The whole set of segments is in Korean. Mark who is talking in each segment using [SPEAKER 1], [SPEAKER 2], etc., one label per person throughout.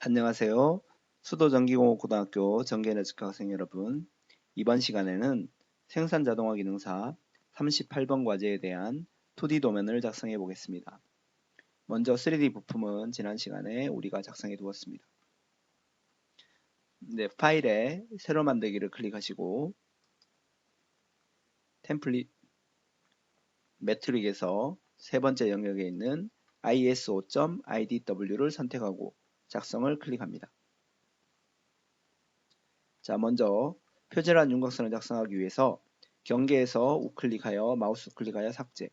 [SPEAKER 1] 안녕하세요. 수도전기공업고등학교 전기에너지과 학생 여러분. 이번 시간에는 생산자동화 기능사 38번 과제에 대한 2D 도면을 작성해 보겠습니다. 먼저 3D 부품은 지난 시간에 우리가 작성해 두었습니다. 네, 파일에 새로 만들기를 클릭하시고 템플릿 매트릭에서 세 번째 영역에 있는 ISO.idw를 선택하고 작성을 클릭합니다. 자, 먼저 표절한 윤곽선을 작성하기 위해서 경계에서 우클릭하여 마우스 우클릭하여 삭제,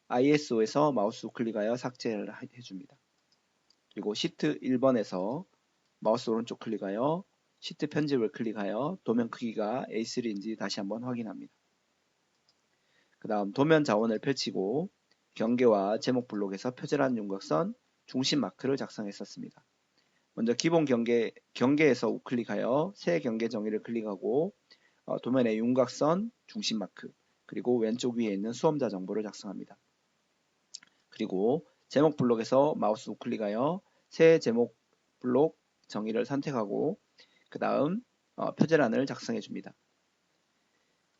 [SPEAKER 1] ISO에서 마우스 우클릭하여 삭제를 해줍니다. 그리고 시트 1번에서 마우스 오른쪽 클릭하여 시트 편집을 클릭하여 도면 크기가 A3인지 다시 한번 확인합니다. 그 다음 도면 자원을 펼치고 경계와 제목 블록에서 표절한 윤곽선 중심 마크를 작성했었습니다. 먼저 기본 경계에서 우클릭하여 새 경계 정의를 클릭하고 도면의 윤곽선, 중심 마크, 그리고 왼쪽 위에 있는 수험자 정보를 작성합니다. 그리고 제목 블록에서 마우스 우클릭하여 새 제목 블록 정의를 선택하고 그 다음 표제란을 작성해 줍니다.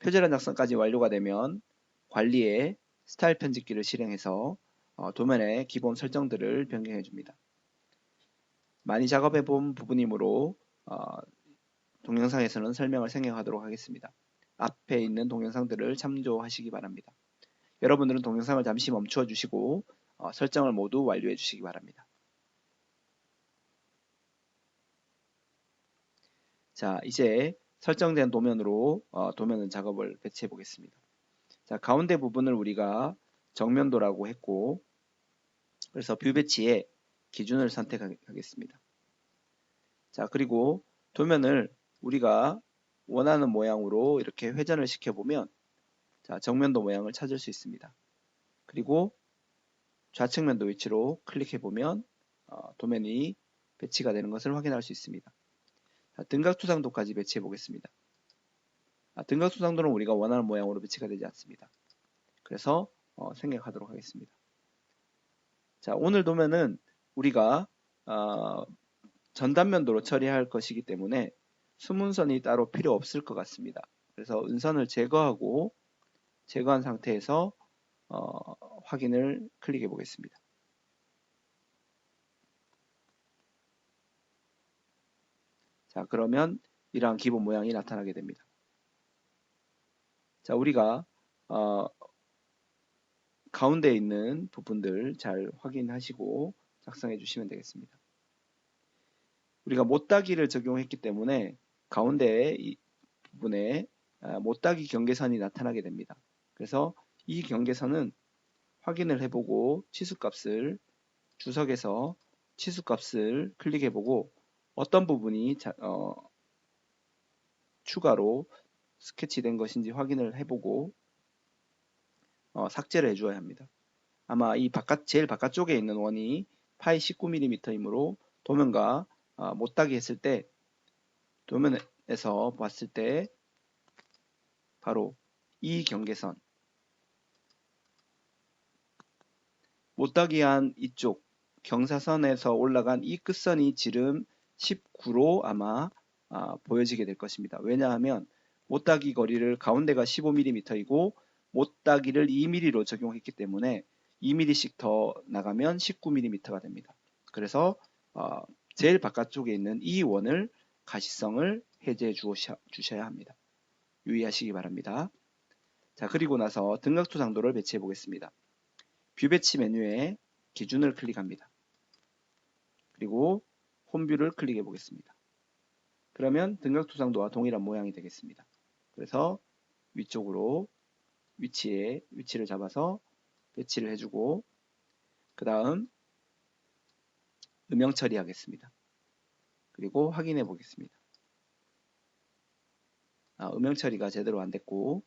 [SPEAKER 1] 표제란 작성까지 완료가 되면 관리에 스타일 편집기를 실행해서 도면의 기본 설정들을 변경해 줍니다. 많이 작업해 본 부분이므로 동영상에서는 설명을 생략하도록 하겠습니다. 앞에 있는 동영상들을 참조하시기 바랍니다. 여러분들은 동영상을 잠시 멈춰 주시고 설정을 모두 완료해 주시기 바랍니다. 자, 이제 설정된 도면으로 도면 작업을 배치해 보겠습니다. 자, 가운데 부분을 우리가 정면도라고 했고, 그래서 뷰 배치에 기준을 선택하겠습니다. 자, 그리고 도면을 우리가 원하는 모양으로 이렇게 회전을 시켜보면 자, 정면도 모양을 찾을 수 있습니다. 그리고 좌측면도 위치로 클릭해보면 도면이 배치가 되는 것을 확인할 수 있습니다. 자, 등각투상도까지 배치해 보겠습니다. 등각투상도는 우리가 원하는 모양으로 배치가 되지 않습니다. 그래서 생략하도록 하겠습니다. 자, 오늘 도면은 우리가 전단면도로 처리할 것이기 때문에 수문선이 따로 필요 없을 것 같습니다. 그래서 은선을 제거한 상태에서 확인을 클릭해 보겠습니다. 자, 그러면 이러한 기본 모양이 나타나게 됩니다. 자, 우리가 가운데 있는 부분들 잘 확인하시고 작성해 주시면 되겠습니다. 우리가 못따기를 적용했기 때문에 가운데 이 부분에 못따기 경계선이 나타나게 됩니다. 그래서 이 경계선은 확인을 해보고 치수값을 주석에서 치수값을 클릭해보고 어떤 부분이 추가로 스케치된 것인지 확인을 해보고 삭제를 해줘야 합니다. 아마 이 제일 바깥쪽에 있는 원이 파이 19mm이므로 도면과 못따기 했을 때 도면에서 봤을 때 바로 이 경계선 못따기한 이쪽 경사선에서 올라간 이 끝선이 지름 19로 아마 보여지게 될 것입니다. 왜냐하면 못따기 거리를 가운데가 15mm이고 못따기를 2mm로 적용했기 때문에 2mm씩 더 나가면 19mm가 됩니다. 그래서 제일 바깥쪽에 있는 이 원을 가시성을 해제해 주셔야 합니다. 유의하시기 바랍니다. 자, 그리고 나서 등각투상도를 배치해 보겠습니다. 뷰 배치 메뉴에 기준을 클릭합니다. 그리고 홈뷰를 클릭해 보겠습니다. 그러면 등각투상도와 동일한 모양이 되겠습니다. 그래서 위쪽으로 위치를 잡아서 배치를 해주고 그 다음 음영 처리하겠습니다. 그리고 확인해 보겠습니다. 음영 처리가 제대로 안 됐고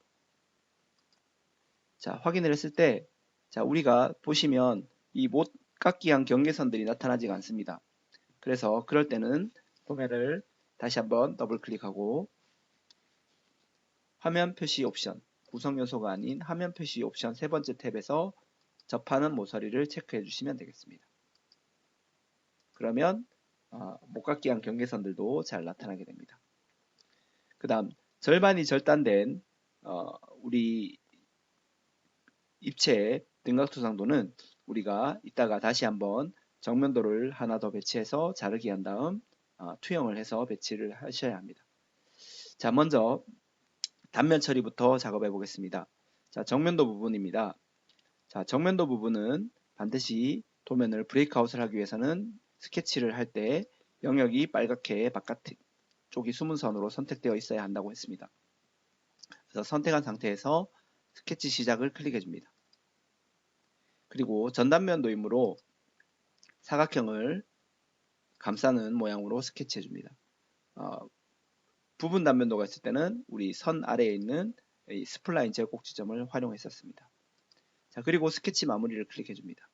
[SPEAKER 1] 자, 확인을 했을 때 자, 우리가 보시면 이 못 깎기한 경계선들이 나타나지가 않습니다. 그래서 그럴 때는 도면을 다시 한번 더블 클릭하고 화면 표시 옵션, 구성 요소가 아닌 화면 표시 옵션 세 번째 탭에서 접하는 모서리를 체크해 주시면 되겠습니다. 그러면 목각기형 경계선들도 잘 나타나게 됩니다. 그 다음 절반이 절단된 우리 입체의 등각토상도는 우리가 이따가 다시 한번 정면도를 하나 더 배치해서 자르기 한 다음 투영을 해서 배치를 하셔야 합니다. 자, 먼저 단면 처리부터 작업해 보겠습니다. 자, 정면도 부분입니다. 자, 정면도 부분은 반드시 도면을 브레이크아웃을 하기 위해서는 스케치를 할 때 영역이 빨갛게 바깥쪽이 숨은 선으로 선택되어 있어야 한다고 했습니다. 그래서 선택한 상태에서 스케치 시작을 클릭해 줍니다. 그리고 전단면 도임으로 사각형을 감싸는 모양으로 스케치해 줍니다. 부분 단면도가 있을 때는 우리 선 아래에 있는 이 스플라인 제곱 지점을 활용했었습니다. 자, 그리고 스케치 마무리를 클릭해 줍니다.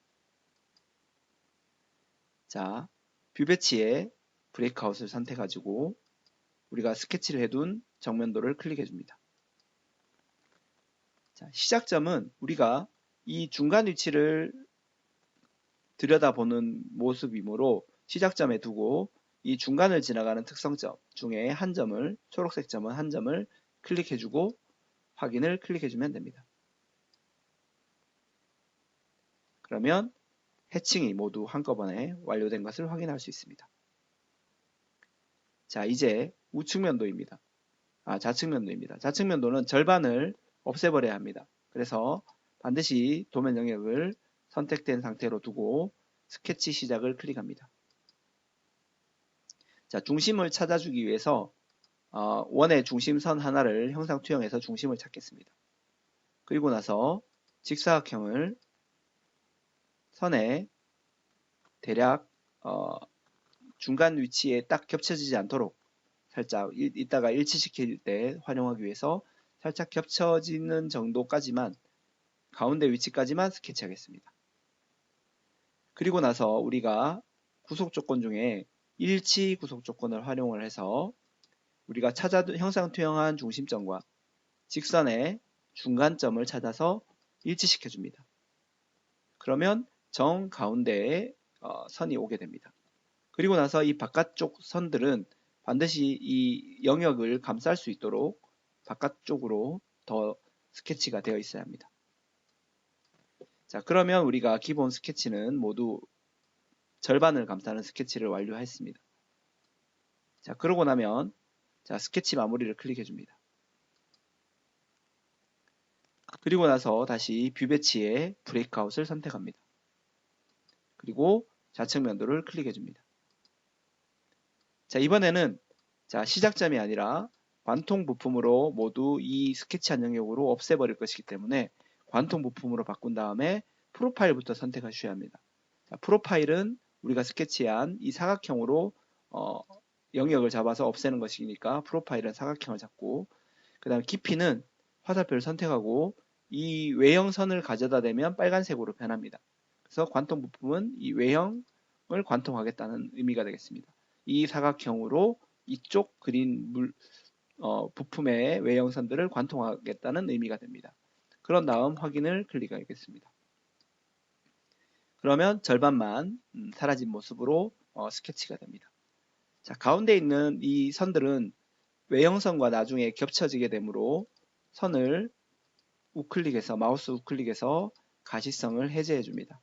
[SPEAKER 1] 자, 뷰 배치에 브레이크아웃을 선택해가지고 우리가 스케치를 해둔 정면도를 클릭해 줍니다. 자, 시작점은 우리가 이 중간 위치를 들여다보는 모습이므로 시작점에 두고 이 중간을 지나가는 특성점 중에 한 점을, 초록색 점은 한 점을 클릭해주고 확인을 클릭해주면 됩니다. 그러면 해칭이 모두 한꺼번에 완료된 것을 확인할 수 있습니다. 자, 이제 우측면도입니다. 좌측면도입니다. 좌측면도는 절반을 없애버려야 합니다. 그래서 반드시 도면 영역을 선택된 상태로 두고 스케치 시작을 클릭합니다. 자, 중심을 찾아주기 위해서 원의 중심선 하나를 형상 투영해서 중심을 찾겠습니다. 그리고 나서 직사각형을 선에 대략 중간 위치에 딱 겹쳐지지 않도록 살짝 이따가 일치시킬 때 활용하기 위해서 살짝 겹쳐지는 정도까지만 가운데 위치까지만 스케치하겠습니다. 그리고 나서 우리가 구속 조건 중에 일치 구속 조건을 활용을 해서 우리가 형상 투영한 중심점과 직선의 중간점을 찾아서 일치시켜 줍니다. 그러면 정 가운데에 선이 오게 됩니다. 그리고 나서 이 바깥쪽 선들은 반드시 이 영역을 감쌀 수 있도록 바깥쪽으로 더 스케치가 되어 있어야 합니다. 자, 그러면 우리가 기본 스케치는 모두 절반을 감싸는 스케치를 완료했습니다. 자, 그러고 나면 자, 스케치 마무리를 클릭해 줍니다. 그리고 나서 다시 뷰 배치에 브레이크아웃을 선택합니다. 그리고 좌측 면도를 클릭해 줍니다. 자, 이번에는 자, 시작점이 아니라 관통 부품으로 모두 이 스케치한 영역으로 없애버릴 것이기 때문에 관통 부품으로 바꾼 다음에 프로파일부터 선택하셔야 합니다. 자, 프로파일은 우리가 스케치한 이 사각형으로 영역을 잡아서 없애는 것이니까 프로파일은 사각형을 잡고, 그 다음에 깊이는 화살표를 선택하고 이 외형선을 가져다 대면 빨간색으로 변합니다. 그래서 관통 부품은 이 외형을 관통하겠다는 의미가 되겠습니다. 이 사각형으로 이쪽 그린 부품의 외형선들을 관통하겠다는 의미가 됩니다. 그런 다음 확인을 클릭하겠습니다. 그러면 절반만 사라진 모습으로 스케치가 됩니다. 자, 가운데 있는 이 선들은 외형선과 나중에 겹쳐지게 되므로 선을 우클릭해서 마우스 우클릭해서 가시성을 해제해 줍니다.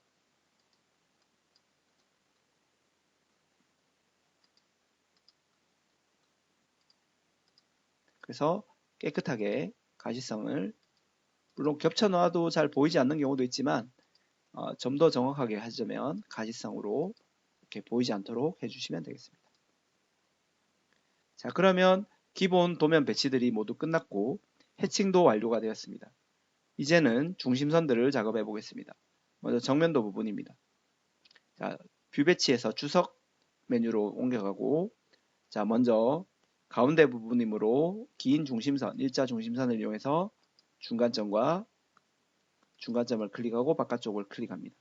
[SPEAKER 1] 그래서 깨끗하게 가시성을, 물론 겹쳐 놔도 잘 보이지 않는 경우도 있지만 좀 더 정확하게 하시면 가시성으로 이렇게 보이지 않도록 해주시면 되겠습니다. 자, 그러면 기본 도면 배치들이 모두 끝났고 해칭도 완료가 되었습니다. 이제는 중심선들을 작업해 보겠습니다. 먼저 정면도 부분입니다. 자, 뷰 배치에서 주석 메뉴로 옮겨가고, 자, 먼저 가운데 부분이므로 긴 중심선, 일자 중심선을 이용해서 중간점과 중간점을 클릭하고 바깥쪽을 클릭합니다.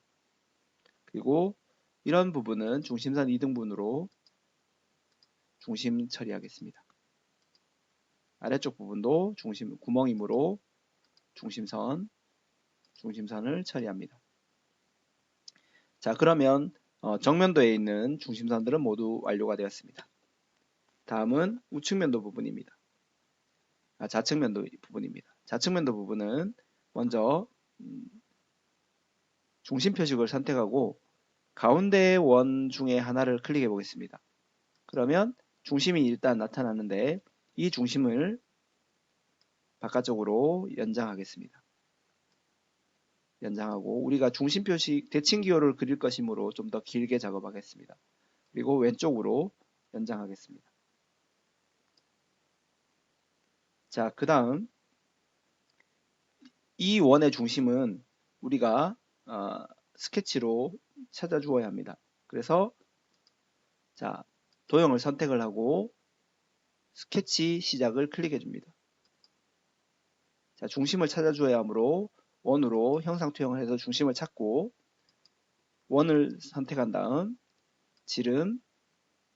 [SPEAKER 1] 그리고 이런 부분은 중심선 2등분으로 중심 처리하겠습니다. 아래쪽 부분도 중심 구멍이므로 중심선을 처리합니다. 자, 그러면 정면도에 있는 중심선들은 모두 완료가 되었습니다. 다음은 우측면도 부분입니다. 좌측면도 부분입니다. 좌측면도 부분은 먼저 중심 표식을 선택하고 가운데 원 중에 하나를 클릭해 보겠습니다. 그러면 중심이 일단 나타나는데 이 중심을 바깥쪽으로 연장하겠습니다. 연장하고 우리가 중심 표식 대칭기호를 그릴 것이므로 좀 더 길게 작업하겠습니다. 그리고 왼쪽으로 연장하겠습니다. 자, 그 다음 이 원의 중심은 우리가 스케치로 찾아주어야 합니다. 그래서 자, 도형을 선택을 하고 스케치 시작을 클릭해 줍니다. 자, 중심을 찾아주어야 하므로 원으로 형상 투영을 해서 중심을 찾고 원을 선택한 다음 지름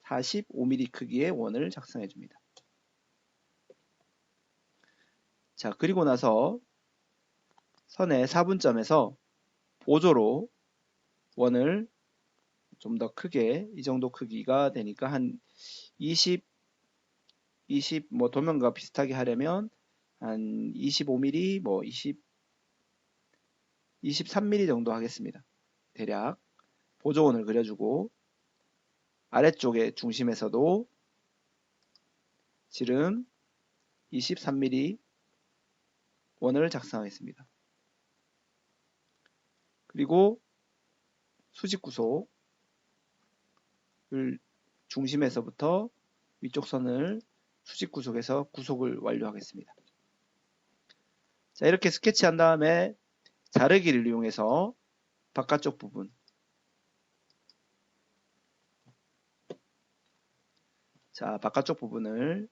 [SPEAKER 1] 45mm 크기의 원을 작성해 줍니다. 자, 그리고 나서 선의 4분점에서 보조로 원을 좀 더 크게, 이 정도 크기가 되니까 한 20, 뭐 도면과 비슷하게 하려면 한 25mm, 뭐 23mm 정도 하겠습니다. 대략 보조원을 그려주고 아래쪽의 중심에서도 지름 23mm 원을 작성하겠습니다. 그리고 수직 구속을 중심에서부터 위쪽 선을 수직 구속해서 구속을 완료하겠습니다. 자, 이렇게 스케치한 다음에 자르기를 이용해서 바깥쪽 부분, 자, 바깥쪽 부분을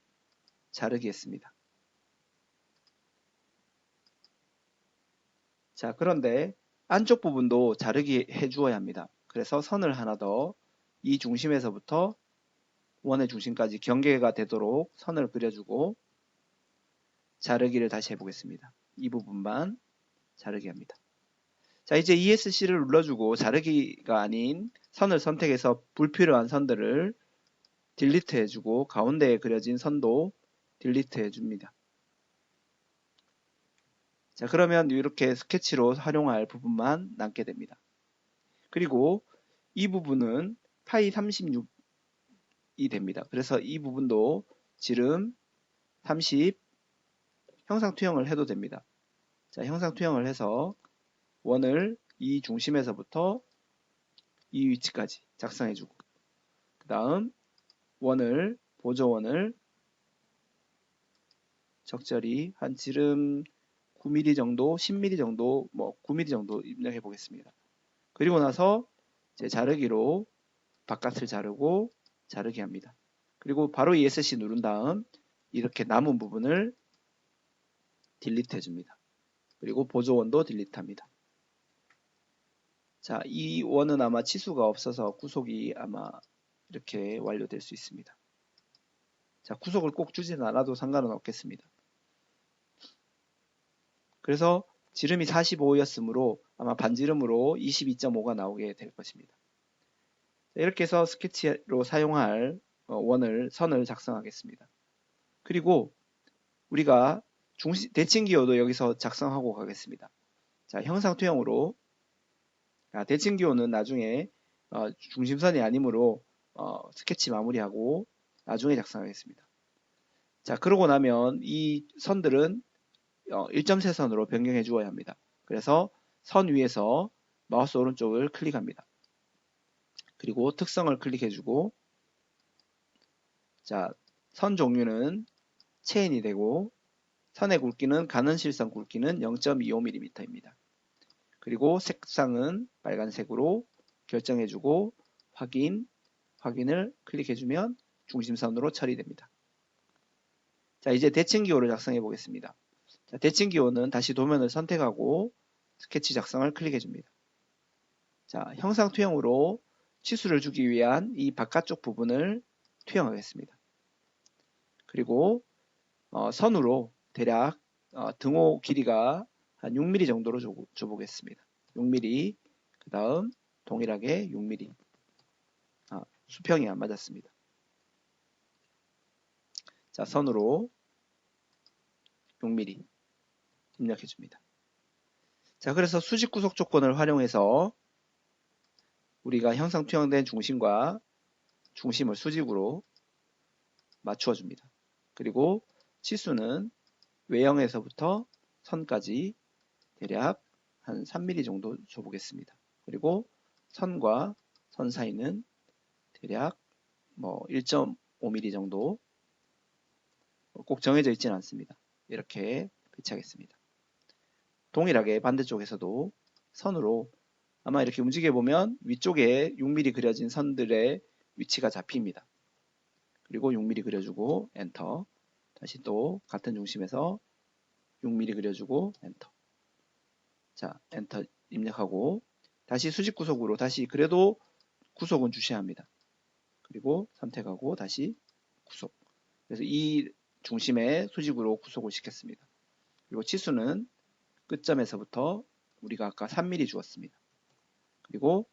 [SPEAKER 1] 자르기 했습니다. 자, 그런데 안쪽 부분도 자르기 해 주어야 합니다. 그래서 선을 하나 더 이 중심에서부터 원의 중심까지 경계가 되도록 선을 그려주고 자르기를 다시 해보겠습니다. 이 부분만 자르기 합니다. 자, 이제 ESC를 눌러주고 자르기가 아닌 선을 선택해서 불필요한 선들을 딜리트 해주고 가운데에 그려진 선도 딜리트 해줍니다. 자, 그러면 이렇게 스케치로 활용할 부분만 남게 됩니다. 그리고 이 부분은 파이 36이 됩니다. 그래서 이 부분도 지름 30 형상 투영을 해도 됩니다. 자, 형상 투영을 해서 원을 이 중심에서부터 이 위치까지 작성해주고 그 다음 원을 보조원을 적절히 한 지름 9mm 정도, 10mm 정도, 뭐 9mm 정도 입력해 보겠습니다. 그리고 나서 이제 자르기로 바깥을 자르고 자르기 합니다. 그리고 바로 ESC 누른 다음 이렇게 남은 부분을 딜리트 해줍니다. 그리고 보조원도 딜리트 합니다. 자, 이 원은 아마 치수가 없어서 구속이 아마 이렇게 완료될 수 있습니다. 자, 구속을 꼭 주지는 않아도 상관은 없겠습니다. 그래서 지름이 45였으므로 아마 반지름으로 22.5가 나오게 될 것입니다. 자, 이렇게 해서 스케치로 사용할 선을 작성하겠습니다. 그리고 우리가 대칭기호도 여기서 작성하고 가겠습니다. 자, 형상 투영으로 대칭기호는 나중에 중심선이 아니므로 스케치 마무리하고 나중에 작성하겠습니다. 자, 그러고 나면 이 선들은 1.3선으로 변경해 주어야 합니다. 그래서 선 위에서 마우스 오른쪽을 클릭합니다. 그리고 특성을 클릭해 주고 자, 선 종류는 체인이 되고 선의 굵기는 가는 실선 굵기는 0.25mm입니다. 그리고 색상은 빨간색으로 결정해 주고 확인을 클릭해 주면 중심선으로 처리됩니다. 자, 이제 대칭기호를 작성해 보겠습니다. 자, 대칭기호는 다시 도면을 선택하고 스케치 작성을 클릭해 줍니다. 자, 형상 투영으로 치수를 주기 위한 이 바깥쪽 부분을 투영하겠습니다. 그리고 선으로 대략 등호 길이가 한 6mm 정도로 줘보겠습니다. 6mm, 그 다음 동일하게 6mm. 수평이 안 맞았습니다. 자, 선으로 6mm 입력해 줍니다. 자, 그래서 수직 구속 조건을 활용해서 우리가 형상 투영된 중심과 중심을 수직으로 맞추어 줍니다. 그리고 치수는 외형에서부터 선까지 대략 한 3mm 정도 줘보겠습니다. 그리고 선과 선 사이는 대략 뭐 1.5mm 정도, 꼭 정해져 있지는 않습니다. 이렇게 배치하겠습니다. 동일하게 반대쪽에서도 선으로 아마 이렇게 움직여 보면 위쪽에 6mm 그려진 선들의 위치가 잡힙니다. 그리고 6mm 그려주고 엔터. 다시 또 같은 중심에서 6mm 그려주고 엔터. 자, 엔터 입력하고 다시 수직 구속으로 다시 그래도 구속은 주셔야 합니다. 그리고 선택하고 다시 구속. 그래서 이 중심에 수직으로 구속을 시켰습니다. 그리고 치수는 끝점에서부터 우리가 아까 3mm 주었습니다. 그리고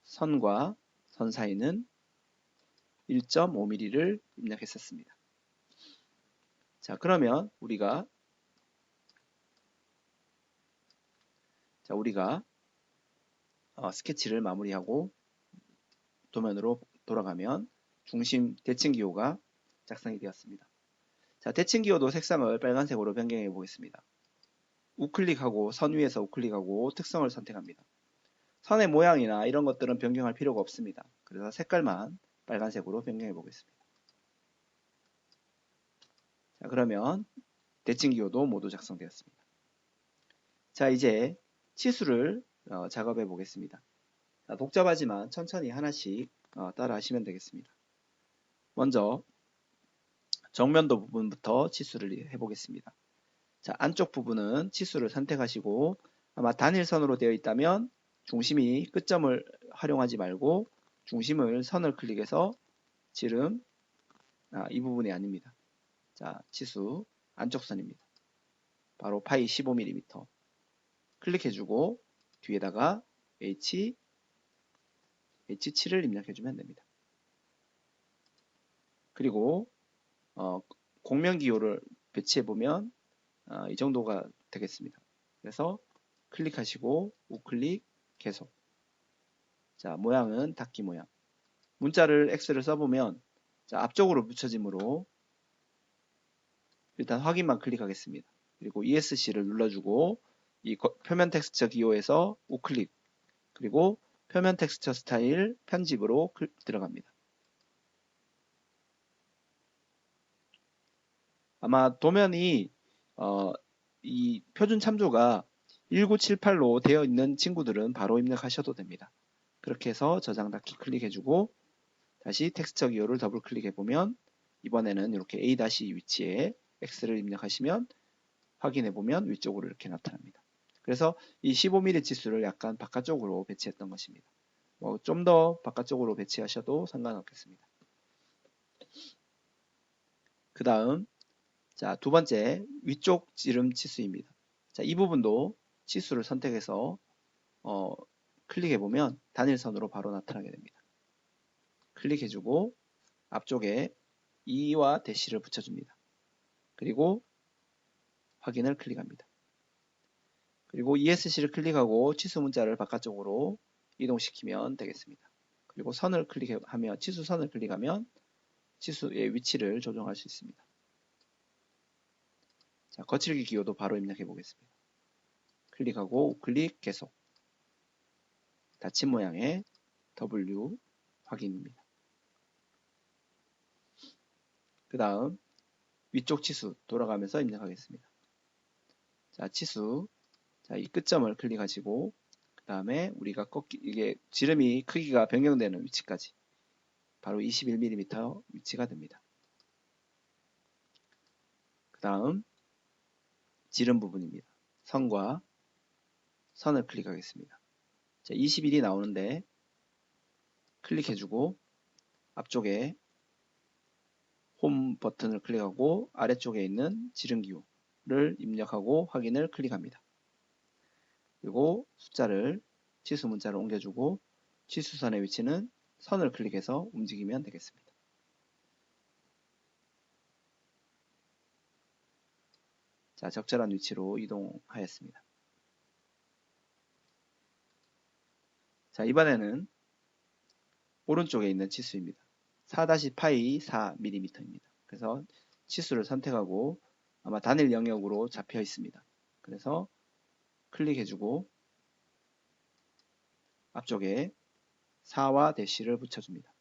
[SPEAKER 1] 선과 선 사이는 1.5mm를 입력했었습니다. 자, 그러면 우리가 스케치를 마무리하고 도면으로 돌아가면 중심 대칭 기호가 작성이 되었습니다. 자, 대칭 기호도 색상을 빨간색으로 변경해 보겠습니다. 우클릭하고 선 위에서 우클릭하고 특성을 선택합니다. 선의 모양이나 이런 것들은 변경할 필요가 없습니다. 그래서 색깔만 빨간색으로 변경해 보겠습니다. 자, 그러면 대칭 기호도 모두 작성되었습니다. 자, 이제 치수를 작업해 보겠습니다. 자, 복잡하지만 천천히 하나씩 따라 하시면 되겠습니다. 먼저 정면도 부분부터 치수를 해보겠습니다. 자, 안쪽 부분은 치수를 선택하시고 아마 단일선으로 되어 있다면 중심이 끝점을 활용하지 말고 중심을 선을 클릭해서 지름 이 부분이 아닙니다. 자, 치수 안쪽 선입니다. 바로 파이 15mm 클릭해주고 뒤에다가 H7을 입력해주면 됩니다. 그리고 공면 기호를 배치해보면 이 정도가 되겠습니다. 그래서 클릭하시고 우클릭 계속. 자, 모양은 닫기 모양. 문자를 X를 써보면 자, 앞쪽으로 붙여지므로 일단 확인만 클릭하겠습니다. 그리고 ESC를 눌러주고 이 표면 텍스처 기호에서 우클릭 그리고 표면 텍스처 스타일 편집으로 들어갑니다. 아마 도면이 이 표준 참조가 1978로 되어 있는 친구들은 바로 입력하셔도 됩니다. 그렇게 해서 저장 닫기 클릭해주고 다시 텍스처 기호를 더블 클릭해보면 이번에는 이렇게 A- 위치에 X를 입력하시면 확인해보면 위쪽으로 이렇게 나타납니다. 그래서 이 15mm 치수를 약간 바깥쪽으로 배치했던 것입니다. 좀 더 바깥쪽으로 배치하셔도 상관없겠습니다. 그 다음 자, 두 번째 위쪽 지름 치수입니다. 자, 이 부분도 치수를 선택해서 클릭해보면 단일선으로 바로 나타나게 됩니다. 클릭해주고 앞쪽에 2와 대시를 붙여줍니다. 그리고 확인을 클릭합니다. 그리고 ESC를 클릭하고 치수 문자를 바깥쪽으로 이동시키면 되겠습니다. 그리고 선을 클릭하면 치수선을 클릭하면 치수의 위치를 조정할 수 있습니다. 자, 거칠기 기호도 바로 입력해 보겠습니다. 클릭하고 우클릭 계속. 닫힌 모양의 W 확인입니다. 그 다음 위쪽 치수 돌아가면서 입력하겠습니다. 자, 치수. 자, 이 끝점을 클릭하시고 그 다음에 우리가 이게 지름이 크기가 변경되는 위치까지 바로 21mm 위치가 됩니다. 그 다음 지름 부분입니다. 선과 선을 클릭하겠습니다. 자, 21이 나오는데 클릭해주고 앞쪽에 홈 버튼을 클릭하고 아래쪽에 있는 지름 기호를 입력하고 확인을 클릭합니다. 그리고 숫자를 치수 문자를 옮겨주고 치수선의 위치는 선을 클릭해서 움직이면 되겠습니다. 자, 적절한 위치로 이동하였습니다. 자, 이번에는 오른쪽에 있는 치수입니다. 4-파이 4mm입니다. 그래서 치수를 선택하고 아마 단일 영역으로 잡혀 있습니다. 그래서 클릭해주고 앞쪽에 4와 대시를 붙여줍니다.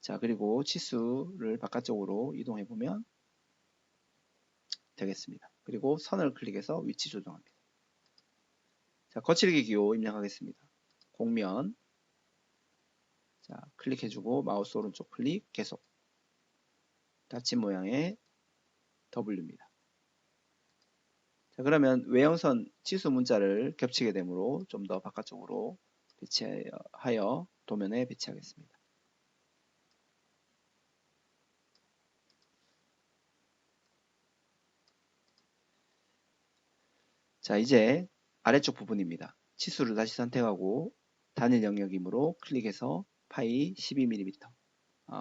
[SPEAKER 1] 자, 그리고 치수를 바깥쪽으로 이동해보면 되겠습니다. 그리고 선을 클릭해서 위치 조정합니다. 자, 거칠기 기호 입력하겠습니다. 공면. 자, 클릭해주고 마우스 오른쪽 클릭 계속. 닫힌 모양의 W입니다. 자, 그러면 외형선 치수 문자를 겹치게 되므로 좀 더 바깥쪽으로 배치하여 도면에 배치하겠습니다. 자, 이제 아래쪽 부분입니다. 치수를 다시 선택하고 단일 영역이므로 클릭해서 파이 12mm.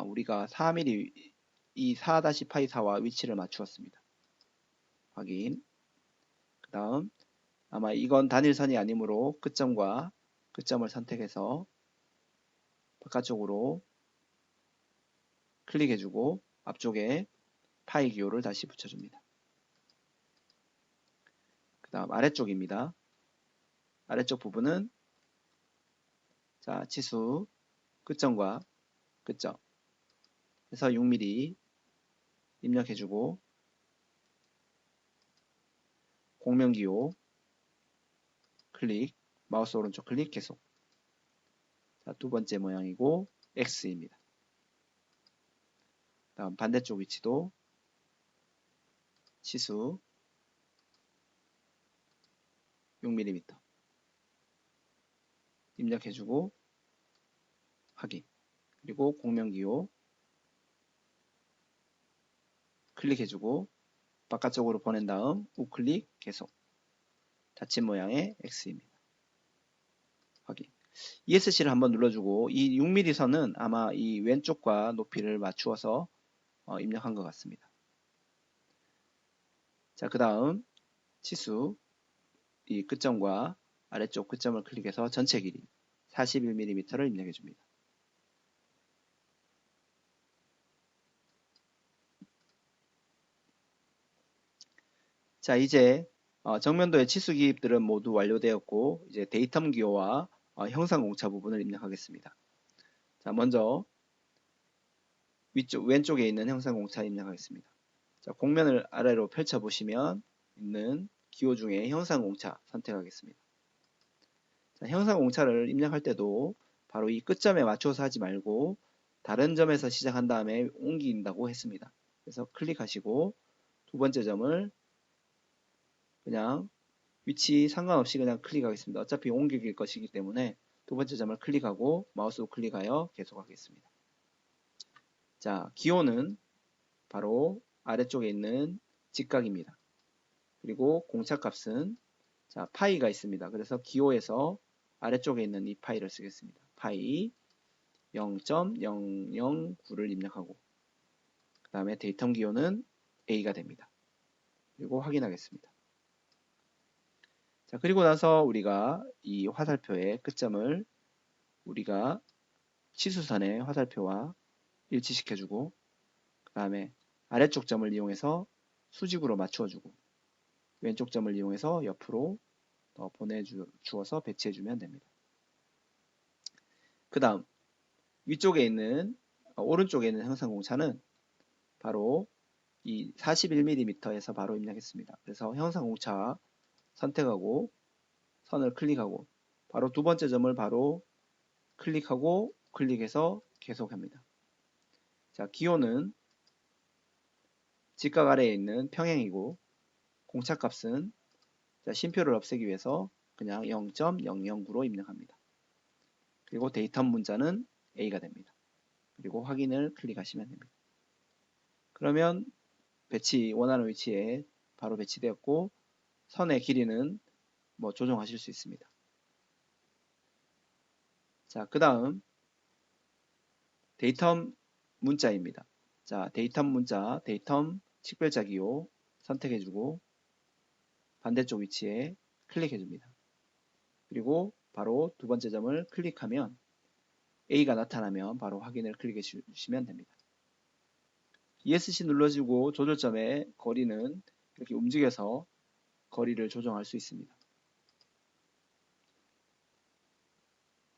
[SPEAKER 1] 우리가 4mm 이 4-파이 4와 위치를 맞추었습니다. 확인. 그 다음 아마 이건 단일선이 아니므로 끝점과 끝점을 선택해서 바깥쪽으로 클릭해주고 앞쪽에 파이 기호를 다시 붙여줍니다. 그 다음 아래쪽입니다. 아래쪽 부분은 자, 치수 끝점과 끝점 해서 6mm 입력해주고 공면기호 클릭, 마우스 오른쪽 클릭 계속. 자, 두 번째 모양이고 X입니다. 다음 반대쪽 위치도 치수 6mm 입력해주고 확인. 그리고 공면기호 클릭해주고 바깥쪽으로 보낸 다음 우클릭 계속. 닫힌 모양의 X입니다. 확인. ESC를 한번 눌러주고 이 6mm 선은 아마 이 왼쪽과 높이를 맞추어서 입력한 것 같습니다. 자, 그 다음 치수 이 끝점과 아래쪽 끝점을 클릭해서 전체 길이 41mm를 입력해 줍니다. 자, 이제 정면도의 치수 기입들은 모두 완료되었고 이제 데이텀 기호와 형상 공차 부분을 입력하겠습니다. 자, 먼저 왼쪽에 있는 형상 공차 입력하겠습니다. 자, 공면을 아래로 펼쳐 보시면 있는 기호 중에 형상 공차 선택하겠습니다. 자, 형상 공차를 입력할 때도 바로 이 끝점에 맞춰서 하지 말고 다른 점에서 시작한 다음에 옮긴다고 했습니다. 그래서 클릭하시고 두 번째 점을 그냥 위치 상관없이 그냥 클릭하겠습니다. 어차피 옮길 것이기 때문에 두 번째 점을 클릭하고 마우스 클릭하여 계속하겠습니다. 자, 기호는 바로 아래쪽에 있는 직각입니다. 그리고 공차값은 자, 파이가 있습니다. 그래서 기호에서 아래쪽에 있는 이 파이를 쓰겠습니다. 파이 0.009를 입력하고 그 다음에 데이텀 기호는 A가 됩니다. 그리고 확인하겠습니다. 자, 그리고 나서 우리가 이 화살표의 끝점을 우리가 치수선의 화살표와 일치시켜주고 그 다음에 아래쪽 점을 이용해서 수직으로 맞추어주고 왼쪽 점을 이용해서 옆으로 보내주어서 배치해주면 됩니다. 그 다음 위쪽에 있는 오른쪽에 있는 형상 공차는 바로 이 41mm에서 바로 입력했습니다. 그래서 형상 공차 선택하고 선을 클릭하고 바로 두 번째 점을 바로 클릭하고 클릭해서 계속합니다. 자, 기호는 직각 아래에 있는 평행이고 공차값은 쉼표를 없애기 위해서 그냥 0.009로 입력합니다. 그리고 데이텀 문자는 A가 됩니다. 그리고 확인을 클릭하시면 됩니다. 그러면 원하는 위치에 바로 배치되었고 선의 길이는 조정하실 수 있습니다. 자, 그 다음 데이텀 문자입니다. 자, 데이텀 문자, 데이텀 식별자 기호 선택해주고 반대쪽 위치에 클릭해줍니다. 그리고 바로 두 번째 점을 클릭하면 A가 나타나면 바로 확인을 클릭해 주시면 됩니다. ESC 눌러주고 조절점의 거리는 이렇게 움직여서 거리를 조정할 수 있습니다.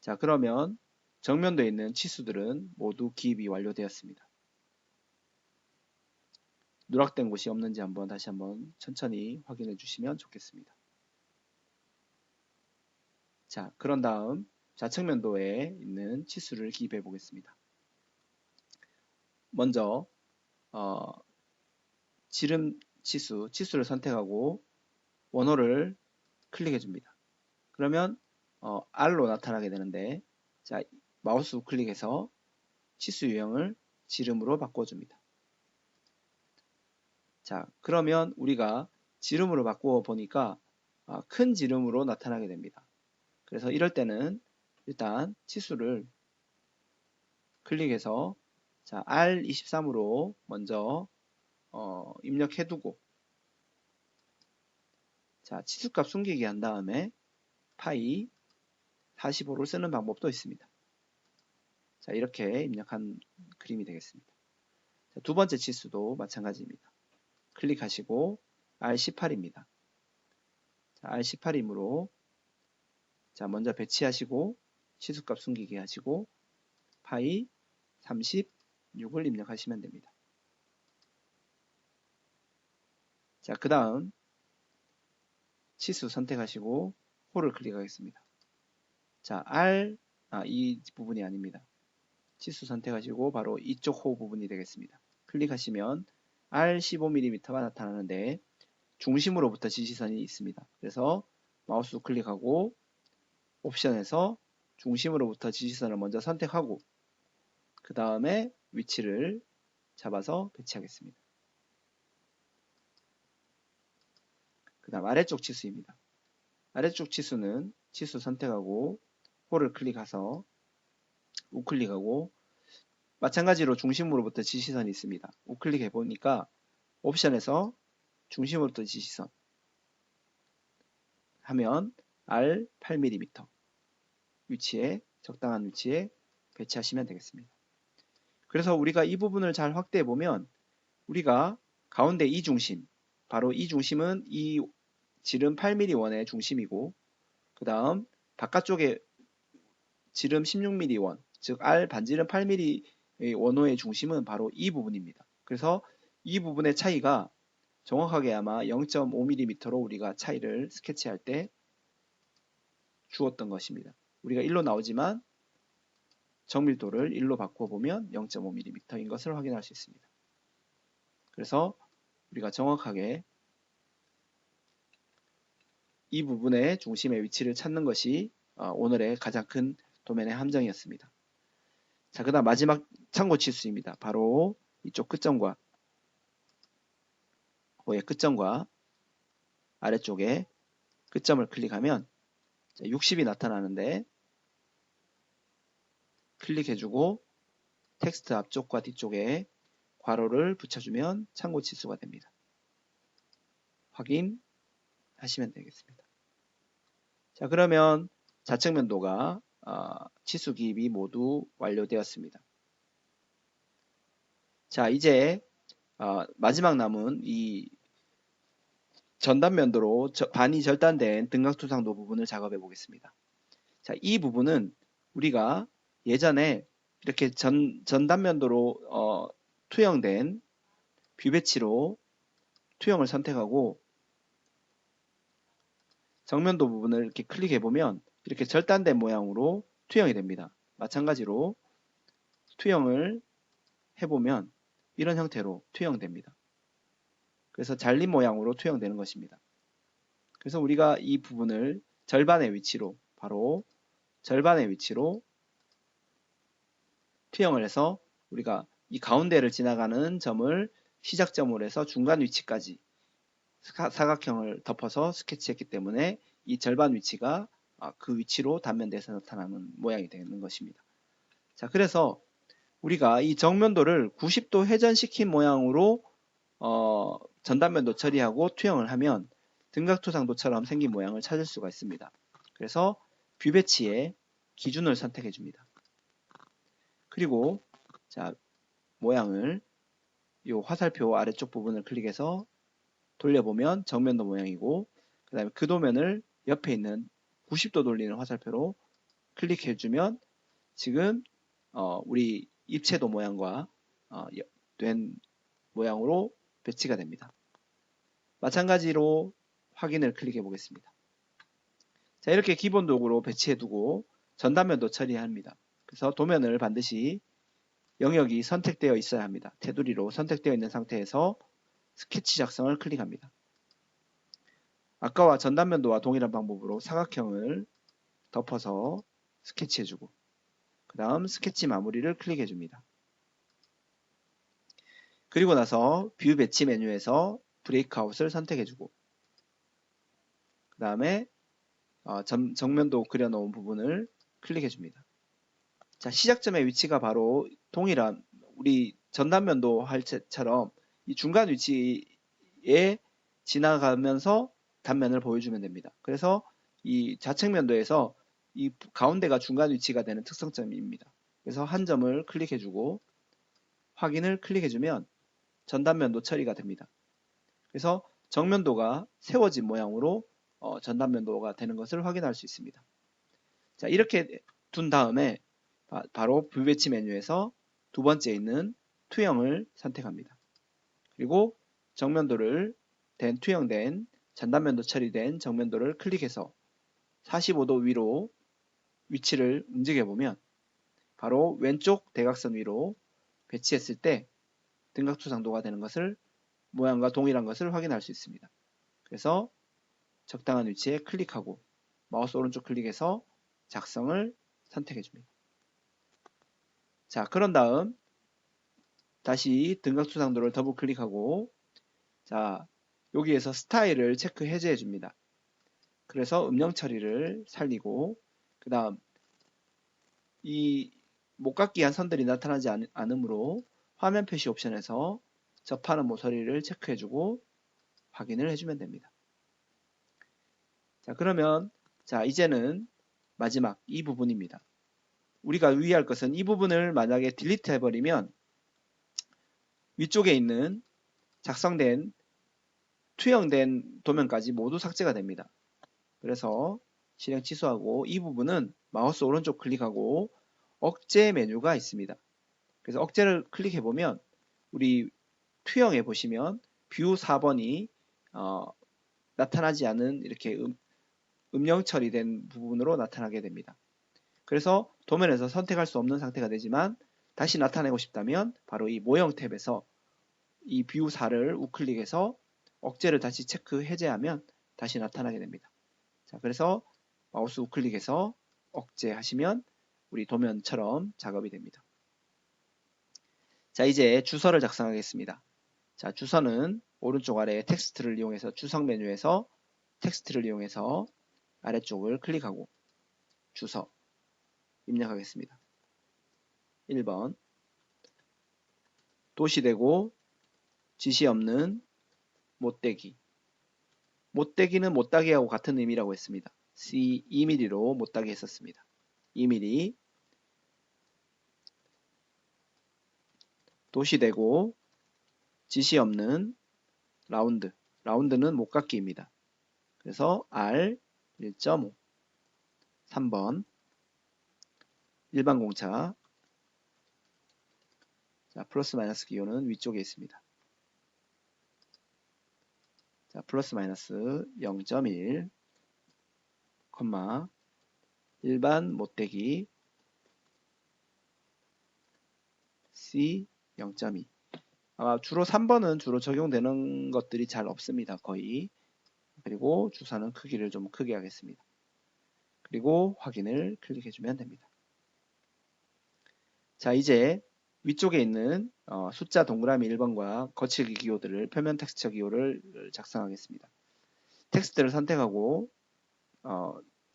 [SPEAKER 1] 자, 그러면 정면도에 있는 치수들은 모두 기입이 완료되었습니다. 누락된 곳이 없는지 다시 한번 천천히 확인해 주시면 좋겠습니다. 자, 그런 다음 좌측면도에 있는 치수를 기입해 보겠습니다. 먼저 지름 치수를 선택하고 원호를 클릭해 줍니다. 그러면 R로 나타나게 되는데, 자, 마우스 우클릭해서 치수 유형을 지름으로 바꿔줍니다. 자, 그러면 우리가 지름으로 바꾸어 보니까 큰 지름으로 나타나게 됩니다. 그래서 이럴 때는 일단 치수를 클릭해서 자, R23으로 먼저 입력해 두고 자, 치수값 숨기기 한 다음에 파이 45를 쓰는 방법도 있습니다. 자, 이렇게 입력한 그림이 되겠습니다. 자, 두 번째 치수도 마찬가지입니다. 클릭하시고 R18입니다. R18이므로 자, 먼저 배치하시고 치수값 숨기기 하시고 파이 36을 입력하시면 됩니다. 자, 그 다음 치수 선택하시고 홀을 클릭하겠습니다. 자, 이 부분이 아닙니다. 치수 선택하시고 바로 이쪽 호 부분이 되겠습니다. 클릭하시면 R15mm가 나타나는데 중심으로부터 지시선이 있습니다. 그래서 마우스 클릭하고 옵션에서 중심으로부터 지시선을 먼저 선택하고 그 다음에 위치를 잡아서 배치하겠습니다. 그 다음 아래쪽 치수입니다. 아래쪽 치수는 치수 선택하고 홀을 클릭해서 우클릭하고 마찬가지로 중심으로부터 지시선이 있습니다. 우클릭해 보니까 옵션에서 중심으로부터 지시선 하면 R 8mm 위치에 적당한 위치에 배치하시면 되겠습니다. 그래서 우리가 이 부분을 잘 확대해 보면 우리가 가운데 이 중심 바로 이 중심은 이 지름 8mm 원의 중심이고 그 다음 바깥쪽에 지름 16mm 원 즉 R 반지름 8mm 원호의 중심은 바로 이 부분입니다. 그래서 이 부분의 차이가 정확하게 아마 0.5mm로 우리가 차이를 스케치할 때 주었던 것입니다. 우리가 1로 나오지만 정밀도를 1로 바꿔보면 0.5mm인 것을 확인할 수 있습니다. 그래서 우리가 정확하게 이 부분의 중심의 위치를 찾는 것이 오늘의 가장 큰 도면의 함정이었습니다. 자, 그 다음 마지막 참고 치수입니다. 바로 이쪽 끝점과 호의 끝점과 아래쪽에 끝점을 클릭하면 60이 나타나는데 클릭해주고 텍스트 앞쪽과 뒤쪽에 괄호를 붙여주면 참고 치수가 됩니다. 확인하시면 되겠습니다. 자, 그러면 좌측 면도가 치수 기입이 모두 완료되었습니다. 자, 이제 마지막 남은 이 전단 면도로 반이 절단된 등각투상도 부분을 작업해 보겠습니다. 자, 이 부분은 우리가 예전에 이렇게 전단 면도로 투영된 뷰 배치로 투영을 선택하고 정면도 부분을 이렇게 클릭해 보면 이렇게 절단된 모양으로 투영이 됩니다. 마찬가지로 투영을 해보면 이런 형태로 투영됩니다. 그래서 잘린 모양으로 투영되는 것입니다. 그래서 우리가 이 부분을 절반의 위치로 바로 절반의 위치로 투영을 해서 우리가 이 가운데를 지나가는 점을 시작점으로 해서 중간 위치까지 사각형을 덮어서 스케치했기 때문에 이 절반 위치가 그 위치로 단면대에서 나타나는 모양이 되는 것입니다. 자, 그래서 우리가 이 정면도를 90도 회전시킨 모양으로 전단면도 처리하고 투영을 하면 등각토상도처럼 생긴 모양을 찾을 수가 있습니다. 그래서 뷰 배치의 기준을 선택해 줍니다. 그리고 자, 모양을 이 화살표 아래쪽 부분을 클릭해서 돌려보면 정면도 모양이고, 그 다음에 그 도면을 옆에 있는 90도 돌리는 화살표로 클릭해주면 지금 우리 입체도 모양과 된 모양으로 배치가 됩니다. 마찬가지로 확인을 클릭해 보겠습니다. 자, 이렇게 기본적으로 배치해 두고 전단면도 처리합니다. 그래서 도면을 반드시 영역이 선택되어 있어야 합니다. 테두리로 선택되어 있는 상태에서 스케치 작성을 클릭합니다. 아까와 전단면도와 동일한 방법으로 사각형을 덮어서 스케치해주고, 그 다음 스케치 마무리를 클릭해줍니다. 그리고 나서 뷰 배치 메뉴에서 브레이크아웃을 선택해주고, 그 다음에 정면도 그려놓은 부분을 클릭해줍니다. 자, 시작점의 위치가 바로 동일한 우리 전단면도 할 때처럼 이 중간 위치에 지나가면서 단면을 보여주면 됩니다. 그래서 이 좌측면도에서 이 가운데가 중간 위치가 되는 특성점입니다. 그래서 한 점을 클릭해주고 확인을 클릭해주면 전단면도 처리가 됩니다. 그래서 정면도가 세워진 모양으로 전단면도가 되는 것을 확인할 수 있습니다. 자, 이렇게 둔 다음에 바로 뷰 배치 메뉴에서 두 번째 있는 투영을 선택합니다. 그리고 정면도를 투영된 전단면도 처리된 정면도를 클릭해서 45도 위로 위치를 움직여 보면 바로 왼쪽 대각선 위로 배치했을 때 등각투상도가 되는 것을 모양과 동일한 것을 확인할 수 있습니다. 그래서 적당한 위치에 클릭하고 마우스 오른쪽 클릭해서 작성을 선택해 줍니다. 자, 그런 다음 다시 등각투상도를 더블 클릭하고, 자, 여기에서 스타일을 체크 해제해 줍니다. 그래서 음영 처리를 살리고, 그 다음 이 못각기한 선들이 나타나지 않으므로 화면 표시 옵션에서 접하는 모서리를 체크해 주고 확인을 해주면 됩니다. 자, 그러면 자, 이제는 마지막 이 부분입니다. 우리가 유의할 것은 이 부분을 만약에 딜리트 해버리면 위쪽에 있는 작성된 투영된 도면까지 모두 삭제가 됩니다. 그래서 실행 취소하고 이 부분은 마우스 오른쪽 클릭하고 억제 메뉴가 있습니다. 그래서 억제를 클릭해 보면 우리 투영해 보시면 뷰 4번이 나타나지 않은 이렇게 음영 처리된 부분으로 나타나게 됩니다. 그래서 도면에서 선택할 수 없는 상태가 되지만 다시 나타내고 싶다면 바로 이 모형 탭에서 이 뷰 4를 우클릭해서 억제를 다시 체크 해제하면 다시 나타나게 됩니다. 자, 그래서 마우스 우클릭해서 억제하시면 우리 도면처럼 작업이 됩니다. 자, 이제 주소를 작성하겠습니다. 자, 주소는 오른쪽 아래 텍스트를 이용해서 주석 메뉴에서 텍스트를 이용해서 아래쪽을 클릭하고 주소 입력하겠습니다. 1번 도시되고 지시 없는 못되기. 못되기는 못따기하고 같은 의미라고 했습니다. C 2mm로 못따기 했었습니다. 2mm 도시되고 지시 없는 라운드. 라운드는 못깎기입니다. 그래서 R 1.5 3번 일반 공차. 자, 플러스 마이너스 기호는 위쪽에 있습니다. 자, 플러스 마이너스 0.1 콤마 일반 못되기 C 0.2. 주로 3번은 주로 적용되는 것들이 잘 없습니다. 거의. 그리고 주사는 크기를 좀 크게 하겠습니다. 그리고 확인을 클릭해주면 됩니다. 자, 이제 위쪽에 있는 숫자 동그라미 1번과 거칠기 기호들을 표면 텍스처 기호를 작성하겠습니다. 텍스트를 선택하고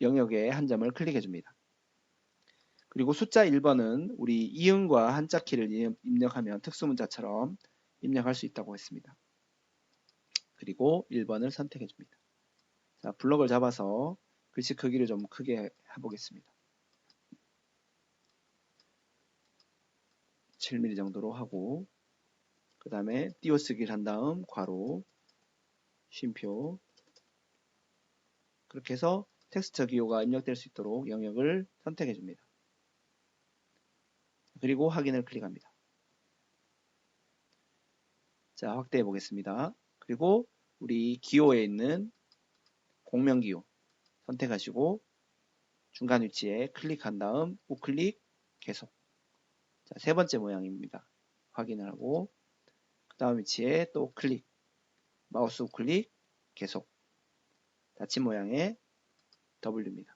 [SPEAKER 1] 영역에 한 점을 클릭해 줍니다. 그리고 숫자 1번은 우리 이응과 한자 키를 입력하면 특수문자처럼 입력할 수 있다고 했습니다. 그리고 1번을 선택해 줍니다. 자, 블럭을 잡아서 글씨 크기를 좀 크게 해보겠습니다. 7mm 정도로 하고, 그 다음에 띄어쓰기를 한 다음 괄호, 쉼표, 그렇게 해서 텍스트 기호가 입력될 수 있도록 영역을 선택해 줍니다. 그리고 확인을 클릭합니다. 자, 확대해 보겠습니다. 그리고 우리 기호에 있는 공명 기호 선택하시고 중간 위치에 클릭한 다음 우클릭 계속. 자, 세 번째 모양입니다. 확인을 하고 그 다음 위치에 또 클릭, 마우스 우클릭 계속. 닫힌 모양의 W입니다.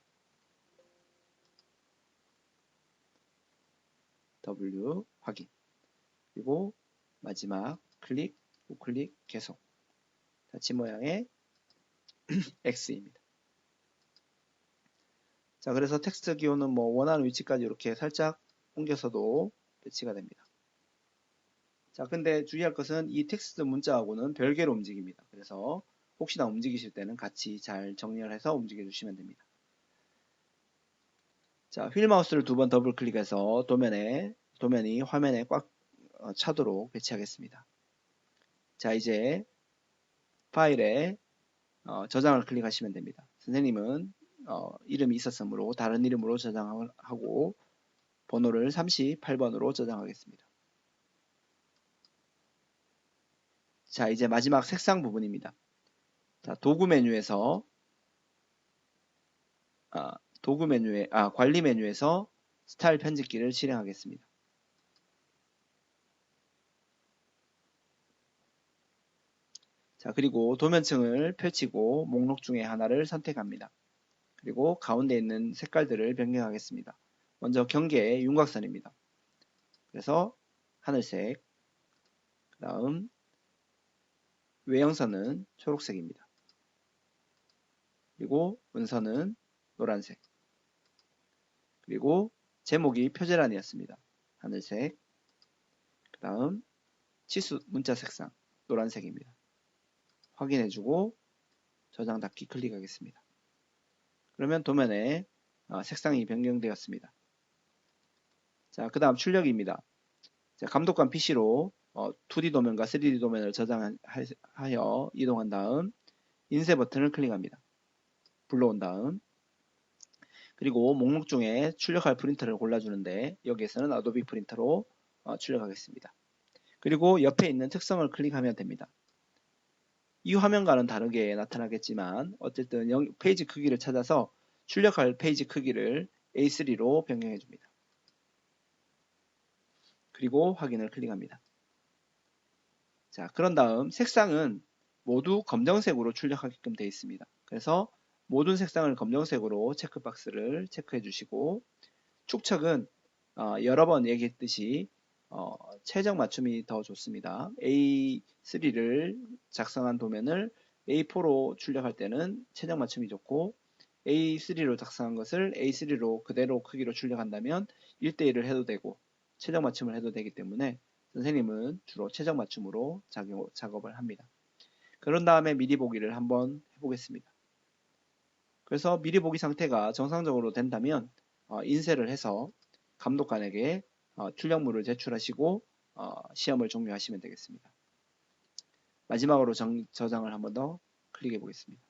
[SPEAKER 1] W 확인. 그리고 마지막 클릭, 우클릭 계속. 닫힌 모양의 X입니다. 자, 그래서 텍스트 기호는 뭐 원하는 위치까지 이렇게 살짝 옮겨서도 배치가 됩니다. 자, 근데 주의할 것은 이 텍스트 문자하고는 별개로 움직입니다. 그래서 혹시나 움직이실 때는 같이 잘 정리를 해서 움직여 주시면 됩니다. 자, 휠 마우스를 두 번 더블 클릭해서 도면이 화면에 꽉 차도록 배치하겠습니다. 자, 이제 파일에 저장을 클릭하시면 됩니다. 선생님은 이름이 있었으므로 다른 이름으로 저장하고 번호를 38번으로 저장하겠습니다. 자, 이제 마지막 색상 부분입니다. 자, 도구 메뉴에서 관리 메뉴에서 스타일 편집기를 실행하겠습니다. 자, 그리고 도면층을 펼치고 목록 중에 하나를 선택합니다. 그리고 가운데 있는 색깔들을 변경하겠습니다. 먼저 경계 윤곽선입니다. 그래서 하늘색, 그 다음 외형선은 초록색입니다. 그리고 문선은 노란색, 그리고 제목이 표제란이었습니다. 하늘색, 그 다음 치수 문자 색상 노란색입니다. 확인해주고 저장 닫기 클릭하겠습니다. 그러면 도면에 색상이 변경되었습니다. 자, 그 다음 출력입니다. 자, 감독관 PC로 2D 도면과 3D 도면을 저장하여 이동한 다음 인쇄 버튼을 클릭합니다. 불러온 다음 그리고 목록 중에 출력할 프린터를 골라주는데 여기에서는 아도비 프린터로 출력하겠습니다. 그리고 옆에 있는 특성을 클릭하면 됩니다. 이 화면과는 다르게 나타나겠지만 어쨌든 페이지 크기를 찾아서 출력할 페이지 크기를 A3로 변경해 줍니다. 그리고 확인을 클릭합니다. 자, 그런 다음 색상은 모두 검정색으로 출력하게끔 되어 있습니다. 그래서 모든 색상을 검정색으로 체크박스를 체크해 주시고 축척은 여러 번 얘기했듯이 최적 맞춤이 더 좋습니다. A3를 작성한 도면을 A4로 출력할 때는 최적 맞춤이 좋고 A3로 작성한 것을 A3로 그대로 크기로 출력한다면 1대1을 해도 되고 최적 맞춤을 해도 되기 때문에 선생님은 주로 최적 맞춤으로 작업을 합니다. 그런 다음에 미리 보기를 한번 해보겠습니다. 그래서 미리 보기 상태가 정상적으로 된다면 인쇄를 해서 감독관에게 출력물을 제출하시고 시험을 종료하시면 되겠습니다. 마지막으로 저장을 한번 더 클릭해 보겠습니다.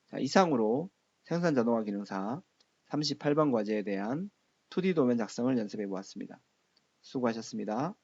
[SPEAKER 1] 자, 이상으로 생산 자동화 기능사 38번 과제에 대한 2D 도면 작성을 연습해 보았습니다. 수고하셨습니다.